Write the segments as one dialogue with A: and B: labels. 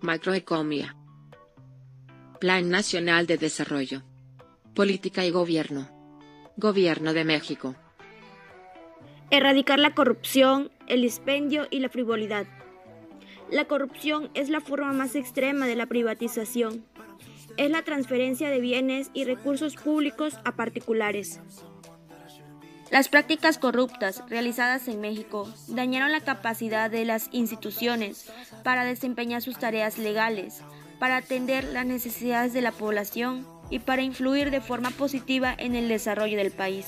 A: Macroeconomía. Plan Nacional de Desarrollo. Política y Gobierno. Gobierno de México.
B: Erradicar la corrupción, el dispendio y la frivolidad. La corrupción es la forma más extrema de la privatización. Es la transferencia de bienes y recursos públicos a particulares. Las prácticas corruptas realizadas en México dañaron la capacidad de las instituciones para desempeñar sus tareas legales, para atender las necesidades de la población y para influir de forma positiva en el desarrollo del país.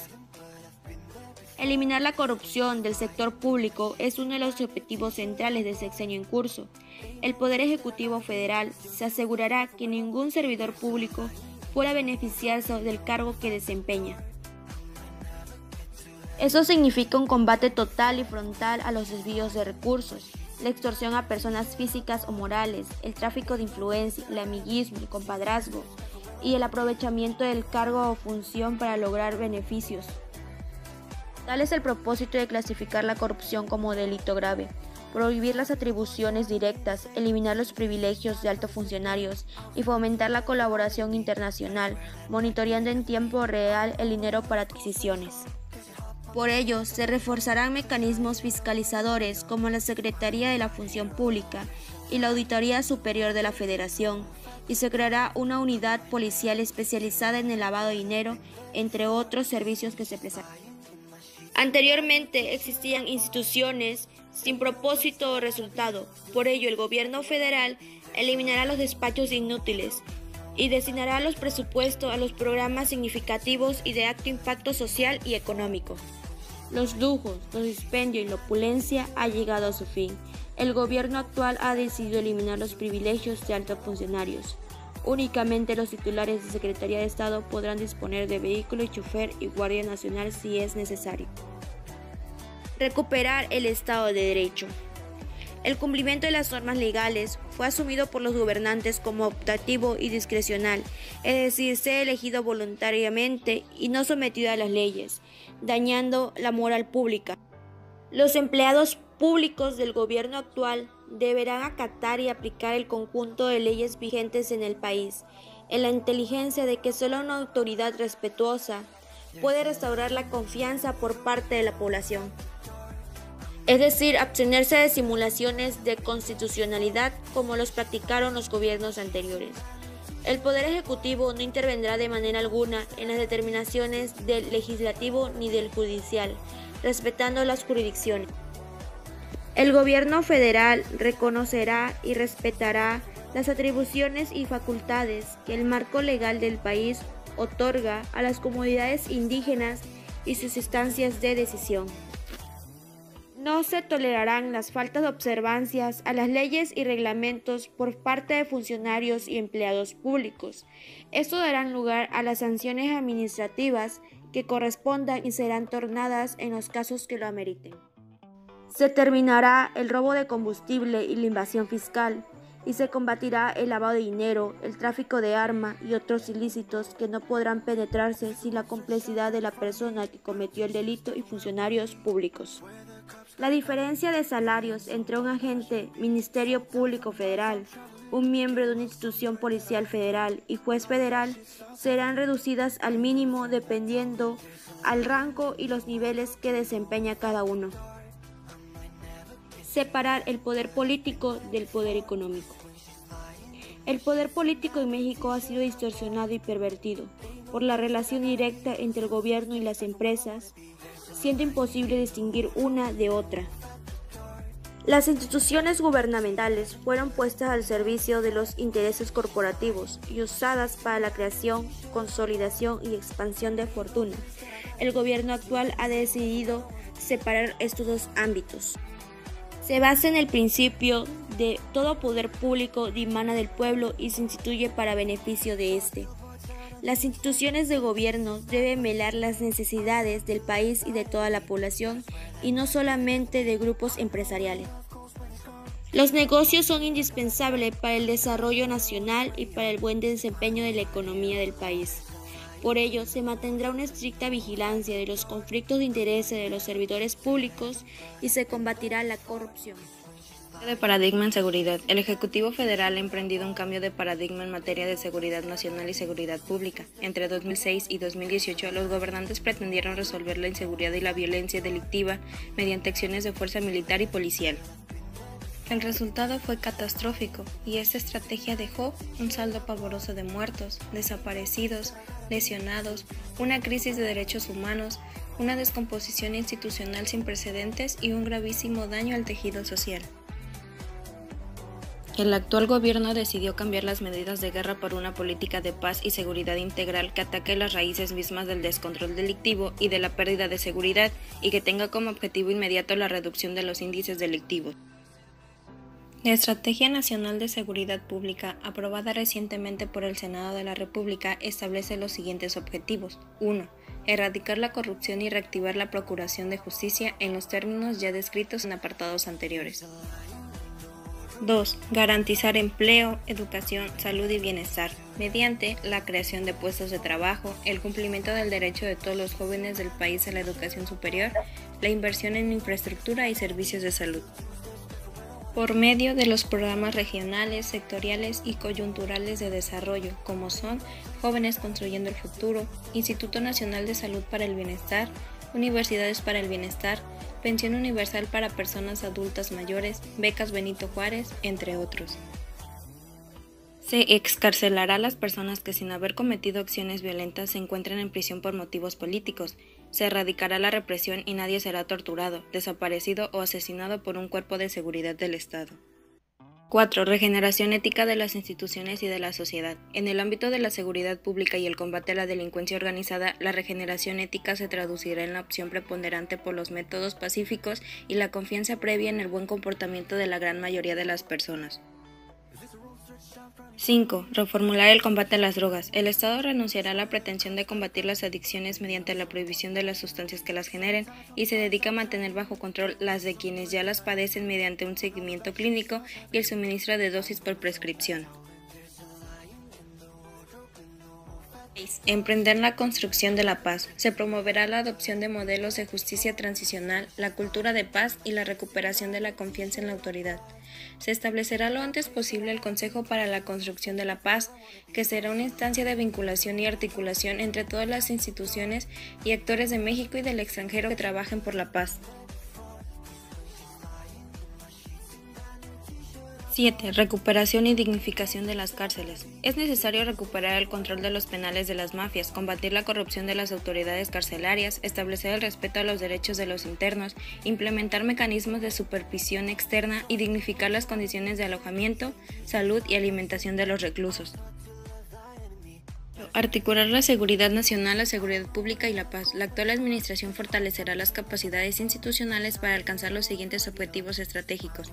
B: Eliminar la corrupción del sector público es uno de los objetivos centrales del sexenio en curso. El Poder Ejecutivo Federal se asegurará que ningún servidor público pueda beneficiarse del cargo que desempeña. Eso significa un combate total y frontal a los desvíos de recursos, la extorsión a personas físicas o morales, el tráfico de influencia, el amiguismo, el compadrazgo y el aprovechamiento del cargo o función para lograr beneficios. Tal es el propósito de clasificar la corrupción como delito grave, prohibir las atribuciones directas, eliminar los privilegios de altos funcionarios y fomentar la colaboración internacional, monitoreando en tiempo real el dinero para adquisiciones. Por ello, se reforzarán mecanismos fiscalizadores como la Secretaría de la Función Pública y la Auditoría Superior de la Federación, y se creará una unidad policial especializada en el lavado de dinero, entre otros servicios que se prestarán. Anteriormente existían instituciones sin propósito o resultado, por ello el gobierno federal eliminará los despachos inútiles y destinará los presupuestos a los programas significativos y de alto impacto social y económico. Los lujos, los dispendios y la opulencia han llegado a su fin. El gobierno actual ha decidido eliminar los privilegios de altos funcionarios. Únicamente los titulares de Secretaría de Estado podrán disponer de vehículo y chofer y Guardia Nacional si es necesario. Recuperar el Estado de Derecho. El cumplimiento de las normas legales fue asumido por los gobernantes como optativo y discrecional, es decir, ser elegido voluntariamente y no sometido a las leyes, dañando la moral pública. Los empleados públicos del gobierno actual deberán acatar y aplicar el conjunto de leyes vigentes en el país, en la inteligencia de que solo una autoridad respetuosa puede restaurar la confianza por parte de la población. Es decir, abstenerse de simulaciones de constitucionalidad como los practicaron los gobiernos anteriores. El Poder Ejecutivo no intervendrá de manera alguna en las determinaciones del Legislativo ni del Judicial, respetando las jurisdicciones. El Gobierno federal reconocerá y respetará las atribuciones y facultades que el marco legal del país otorga a las comunidades indígenas y sus instancias de decisión. No se tolerarán las faltas de observancias a las leyes y reglamentos por parte de funcionarios y empleados públicos. Esto dará lugar a las sanciones administrativas que correspondan y serán tornadas en los casos que lo ameriten. Se terminará el robo de combustible y la invasión fiscal, y se combatirá el lavado de dinero, el tráfico de armas y otros ilícitos que no podrán penetrarse sin la complicidad de la persona que cometió el delito y funcionarios públicos. La diferencia de salarios entre un agente Ministerio Público Federal, un miembro de una institución policial federal y juez federal serán reducidas al mínimo dependiendo al rango y los niveles que desempeña cada uno. Separar el poder político del poder económico. El poder político en México ha sido distorsionado y pervertido por la relación directa entre el gobierno y las empresas, siendo imposible distinguir una de otra. Las instituciones gubernamentales fueron puestas al servicio de los intereses corporativos y usadas para la creación, consolidación y expansión de fortuna. El gobierno actual ha decidido separar estos dos ámbitos. Se basa en el principio de todo poder público dimana del pueblo y se instituye para beneficio de éste. Las instituciones de gobierno deben velar las necesidades del país y de toda la población y no solamente de grupos empresariales. Los negocios son indispensables para el desarrollo nacional y para el buen desempeño de la economía del país. Por ello, se mantendrá una estricta vigilancia de los conflictos de intereses de los servidores públicos y se combatirá la corrupción.
C: De paradigma en seguridad. El Ejecutivo Federal ha emprendido un cambio de paradigma en materia de seguridad nacional y seguridad pública. Entre 2006 y 2018, los gobernantes pretendieron resolver la inseguridad y la violencia delictiva mediante acciones de fuerza militar y policial. El resultado fue catastrófico y esta estrategia dejó un saldo pavoroso de muertos, desaparecidos, lesionados, una crisis de derechos humanos, una descomposición institucional sin precedentes y un gravísimo daño al tejido social. El actual gobierno decidió cambiar las medidas de guerra por una política de paz y seguridad integral que ataque las raíces mismas del descontrol delictivo y de la pérdida de seguridad y que tenga como objetivo inmediato la reducción de los índices delictivos. La Estrategia Nacional de Seguridad Pública, aprobada recientemente por el Senado de la República, establece los siguientes objetivos. 1. Erradicar la corrupción y reactivar la procuración de justicia en los términos ya descritos en apartados anteriores. 2. Garantizar empleo, educación, salud y bienestar, mediante la creación de puestos de trabajo, el cumplimiento del derecho de todos los jóvenes del país a la educación superior, la inversión en infraestructura y servicios de salud. Por medio de los programas regionales, sectoriales y coyunturales de desarrollo, como son Jóvenes Construyendo el Futuro, Instituto Nacional de Salud para el Bienestar, Universidades para el Bienestar, Pensión Universal para Personas Adultas Mayores, Becas Benito Juárez, entre otros. Se excarcelará a las personas que sin haber cometido acciones violentas se encuentren en prisión por motivos políticos. Se erradicará la represión y nadie será torturado, desaparecido o asesinado por un cuerpo de seguridad del Estado. 4. Regeneración ética de las instituciones y de la sociedad. En el ámbito de la seguridad pública y el combate a la delincuencia organizada, la regeneración ética se traducirá en la opción preponderante por los métodos pacíficos y la confianza previa en el buen comportamiento de la gran mayoría de las personas. 5. Reformular el combate a las drogas. El Estado renunciará a la pretensión de combatir las adicciones mediante la prohibición de las sustancias que las generen y se dedica a mantener bajo control las de quienes ya las padecen mediante un seguimiento clínico y el suministro de dosis por prescripción. 6. Emprender la construcción de la paz. Se promoverá la adopción de modelos de justicia transicional, la cultura de paz y la recuperación de la confianza en la autoridad. Se establecerá lo antes posible el Consejo para la Construcción de la Paz, que será una instancia de vinculación y articulación entre todas las instituciones y actores de México y del extranjero que trabajen por la paz. 7. Recuperación y dignificación de las cárceles. Es necesario recuperar el control de los penales de las mafias, combatir la corrupción de las autoridades carcelarias, establecer el respeto a los derechos de los internos, implementar mecanismos de supervisión externa y dignificar las condiciones de alojamiento, salud y alimentación de los reclusos. Articular la seguridad nacional, la seguridad pública y la paz. La actual administración fortalecerá las capacidades institucionales para alcanzar los siguientes objetivos estratégicos.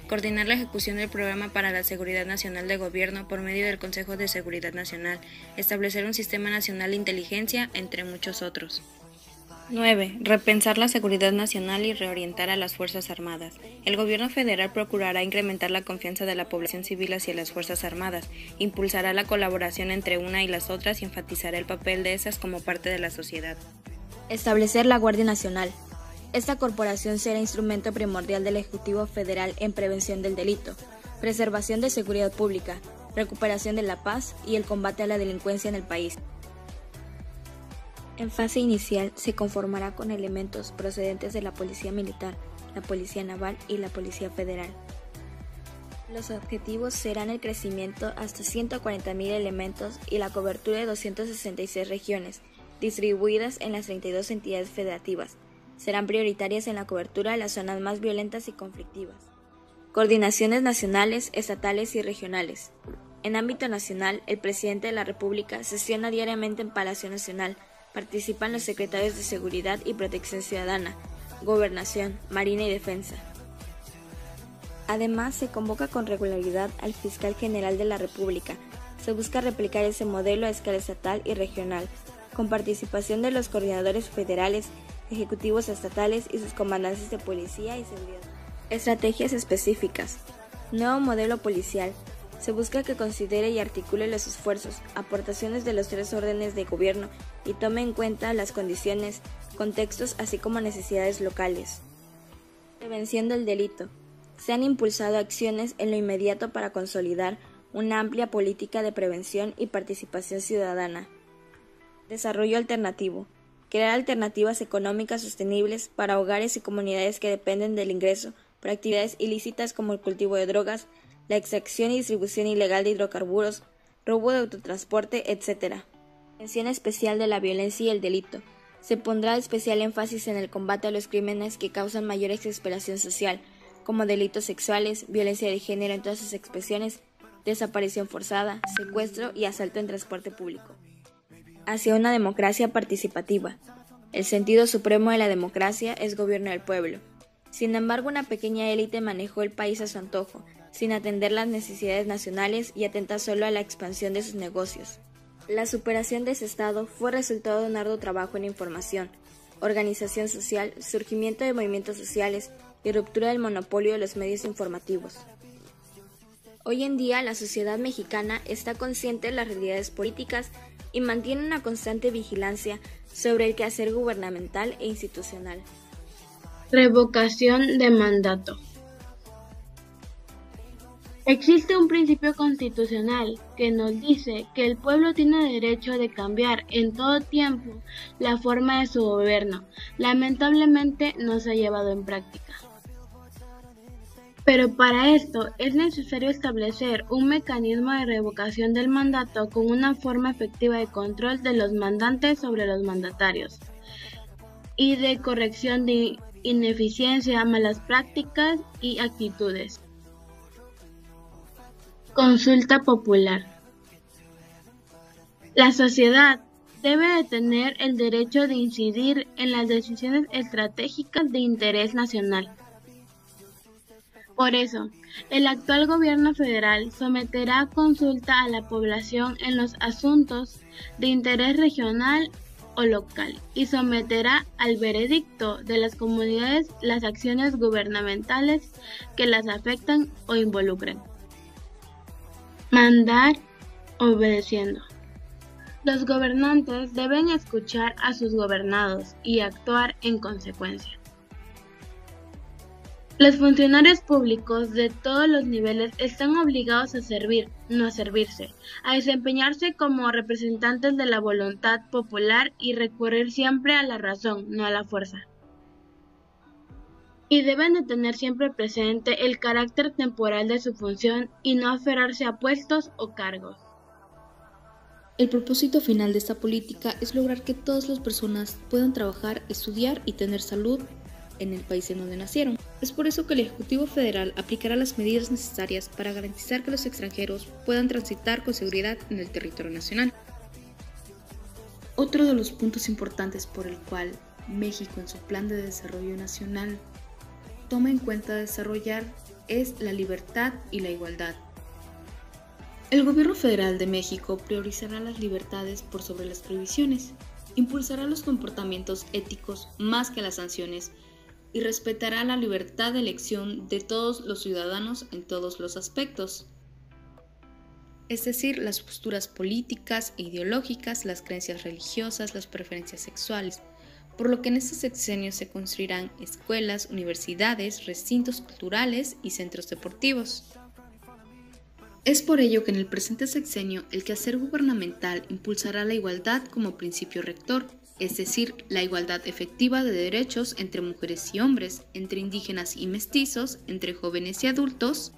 C: Coordinar la ejecución del Programa para la Seguridad Nacional de Gobierno por medio del Consejo de Seguridad Nacional. Establecer un Sistema Nacional de Inteligencia, entre muchos otros. 9. Repensar la seguridad nacional y reorientar a las Fuerzas Armadas. El Gobierno federal procurará incrementar la confianza de la población civil hacia las Fuerzas Armadas, impulsará la colaboración entre una y las otras y enfatizará el papel de esas como parte de la sociedad.
D: Establecer la Guardia Nacional. Esta corporación será instrumento primordial del Ejecutivo Federal en prevención del delito, preservación de seguridad pública, recuperación de la paz y el combate a la delincuencia en el país. En fase inicial se conformará con elementos procedentes de la Policía Militar, la Policía Naval y la Policía Federal. Los objetivos serán el crecimiento hasta 140,000 elementos y la cobertura de 266 regiones, distribuidas en las 32 entidades federativas. Serán prioritarias en la cobertura de las zonas más violentas y conflictivas. Coordinaciones nacionales, estatales y regionales. En ámbito nacional, el presidente de la República sesiona diariamente en Palacio Nacional. Participan los secretarios de Seguridad y Protección Ciudadana, Gobernación, Marina y Defensa. Además, se convoca con regularidad al Fiscal General de la República. Se busca replicar ese modelo a escala estatal y regional, con participación de los coordinadores federales, ejecutivos estatales y sus comandantes de policía y seguridad. Estrategias específicas. Nuevo modelo policial. Se busca que considere y articule los esfuerzos, aportaciones de los 3 órdenes de gobierno y tome en cuenta las condiciones, contextos así como necesidades locales. Prevención del delito. Se han impulsado acciones en lo inmediato para consolidar una amplia política de prevención y participación ciudadana. Desarrollo alternativo. Crear alternativas económicas sostenibles para hogares y comunidades que dependen del ingreso por actividades ilícitas como el cultivo de drogas, la extracción y distribución ilegal de hidrocarburos, robo de autotransporte, etc. Atención especial de la violencia y el delito. Se pondrá especial énfasis en el combate a los crímenes que causan mayor exasperación social, como delitos sexuales, violencia de género en todas sus expresiones, desaparición forzada, secuestro y asalto en transporte público. Hacia una democracia participativa. El sentido supremo de la democracia es gobierno del pueblo. Sin embargo, una pequeña élite manejó el país a su antojo, sin atender las necesidades nacionales y atenta solo a la expansión de sus negocios. La superación de ese estado fue resultado de un arduo trabajo en información, organización social, surgimiento de movimientos sociales y ruptura del monopolio de los medios informativos. Hoy en día, la sociedad mexicana está consciente de las realidades políticas y mantiene una constante vigilancia sobre el quehacer gubernamental e institucional.
E: Revocación de mandato. Existe un principio constitucional que nos dice que el pueblo tiene derecho de cambiar en todo tiempo la forma de su gobierno. Lamentablemente no se ha llevado en práctica. Pero para esto es necesario establecer un mecanismo de revocación del mandato con una forma efectiva de control de los mandantes sobre los mandatarios y de corrección de ineficiencia, malas prácticas y actitudes. Consulta popular. La sociedad debe de tener el derecho de incidir en las decisiones estratégicas de interés nacional. Por eso, el actual gobierno federal someterá a consulta a la población en los asuntos de interés regional o local y someterá al veredicto de las comunidades las acciones gubernamentales que las afectan o involucren. Mandar obedeciendo. Los gobernantes deben escuchar a sus gobernados y actuar en consecuencia. Los funcionarios públicos de todos los niveles están obligados a servir, no a servirse, a desempeñarse como representantes de la voluntad popular y recurrir siempre a la razón, no a la fuerza. Y deben de tener siempre presente el carácter temporal de su función y no aferrarse a puestos o cargos.
F: El propósito final de esta política es lograr que todas las personas puedan trabajar, estudiar y tener salud en el país en donde nacieron. Es por eso que el Ejecutivo Federal aplicará las medidas necesarias para garantizar que los extranjeros puedan transitar con seguridad en el territorio nacional. Otro de los puntos importantes por el cual México en su Plan de Desarrollo Nacional toma en cuenta desarrollar es la libertad y la igualdad. El Gobierno Federal de México priorizará las libertades por sobre las prohibiciones, impulsará los comportamientos éticos más que las sanciones y respetará la libertad de elección de todos los ciudadanos en todos los aspectos, es decir, las posturas políticas e ideológicas, las creencias religiosas, las preferencias sexuales, por lo que en este sexenio se construirán escuelas, universidades, recintos culturales y centros deportivos. Es por ello que en el presente sexenio el quehacer gubernamental impulsará la igualdad como principio rector, es decir, la igualdad efectiva de derechos entre mujeres y hombres, entre indígenas y mestizos, entre jóvenes y adultos,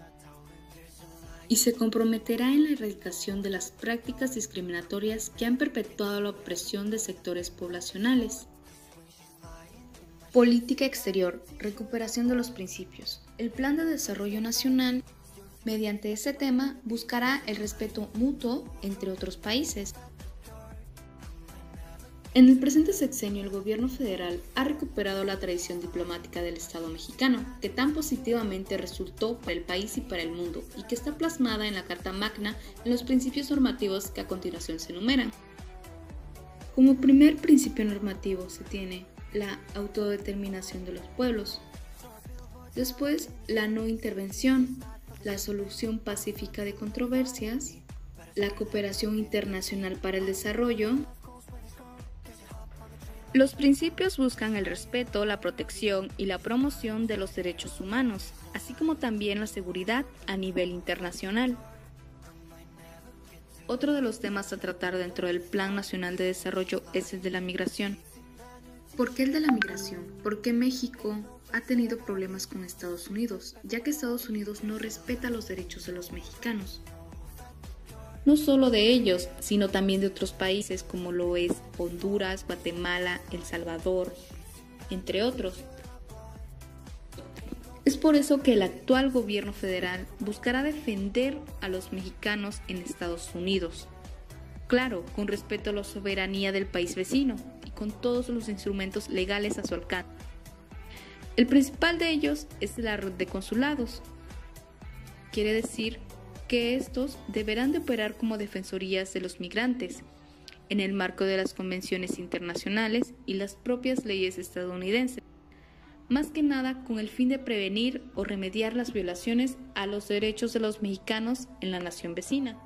F: y se comprometerá en la erradicación de las prácticas discriminatorias que han perpetuado la opresión de sectores poblacionales. Política exterior, recuperación de los principios. El Plan de Desarrollo Nacional, mediante este tema, buscará el respeto mutuo entre otros países. En el presente sexenio, el gobierno federal ha recuperado la tradición diplomática del Estado mexicano, que tan positivamente resultó para el país y para el mundo, y que está plasmada en la Carta Magna en los principios normativos que a continuación se enumeran. Como primer principio normativo se tiene la autodeterminación de los pueblos, después la no intervención, la solución pacífica de controversias, la cooperación internacional para el desarrollo. Los principios buscan el respeto, la protección y la promoción de los derechos humanos, así como también la seguridad a nivel internacional. Otro de los temas a tratar dentro del Plan Nacional de Desarrollo es el de la migración. ¿Por qué el de la migración? Porque México ha tenido problemas con Estados Unidos, ya que Estados Unidos no respeta los derechos de los mexicanos. No solo de ellos, sino también de otros países como lo es Honduras, Guatemala, El Salvador, entre otros. Es por eso que el actual gobierno federal buscará defender a los mexicanos en Estados Unidos. Claro, con respeto a la soberanía del país vecino y con todos los instrumentos legales a su alcance. El principal de ellos es la red de consulados. Quiere decir que estos deberán de operar como defensorías de los migrantes, en el marco de las convenciones internacionales y las propias leyes estadounidenses, más que nada con el fin de prevenir o remediar las violaciones a los derechos de los mexicanos en la nación vecina.